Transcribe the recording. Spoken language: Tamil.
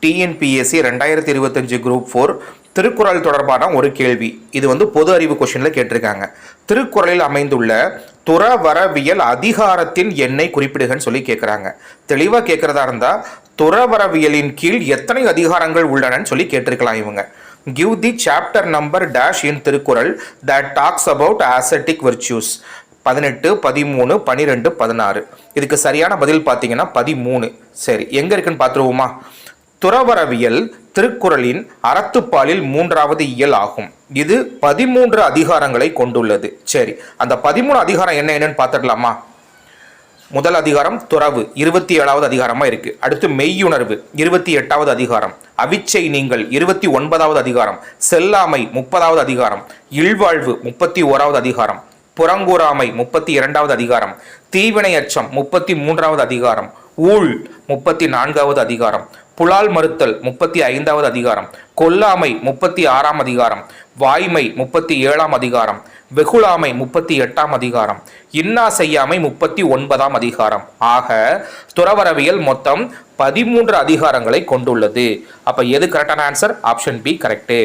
டிஎன்பிஎஸ்சி 2025 குரூப் 4 திருக்குறள் தொடர்பான ஒரு கேள்வி. இது பொது அறிவு கொஸ்டினில் கேட்டிருக்காங்க. திருக்குறளில் அமைந்துள்ள துறவரவியல் அதிகாரத்தின் எண்ணை குறிப்பிடுகன்னு சொல்லி கேட்குறாங்க. தெளிவாக கேட்குறதா இருந்தால் துறவரவியலின் கீழ் எத்தனை அதிகாரங்கள் உள்ளனன்னு சொல்லி கேட்டிருக்கலாம் இவங்க. Give the chapter number dash in Thirukkural that talks about ascetic virtues. 18, 13, 12, 16. இதுக்கு சரியான பதில் பார்த்தீங்கன்னா 13. சரி, எங்கே இருக்குன்னு பார்த்துருவோமா? துறவரவியல் திருக்குறளின் அறத்துப்பாலில் 3வது இயல் ஆகும். இது 13 அதிகாரங்களை கொண்டுள்ளது. சரி, அந்த 13 அதிகாரம் என்னன்னு பார்த்துடலாமா? முதல் அதிகாரம் துறவு 27வது அதிகாரமா இருக்கு. அடுத்து மெய்யுணர்வு 28வது அதிகாரம், அவிச்சை நீங்கள் 29வது அதிகாரம், செல்லாமை 30வது அதிகாரம், இல்வாழ்வு 31வது அதிகாரம், புறங்கூறாமை 32வது அதிகாரம், தீவினை அச்சம் 33வது அதிகாரம், ஊழ் 34வது அதிகாரம், புலால் மறுத்தல் 35வது அதிகாரம், கொல்லாமை 36ஆம் அதிகாரம், வாய்மை 37ஆம் அதிகாரம், வெகுளாமை 38ஆம் அதிகாரம், இன்னா செய்யாமை 39ஆம் அதிகாரம். ஆக துறவரவியல் மொத்தம் 13 அதிகாரங்களை கொண்டுள்ளது. அப்ப எது கரெக்டான ஆன்சர்? Option B correct.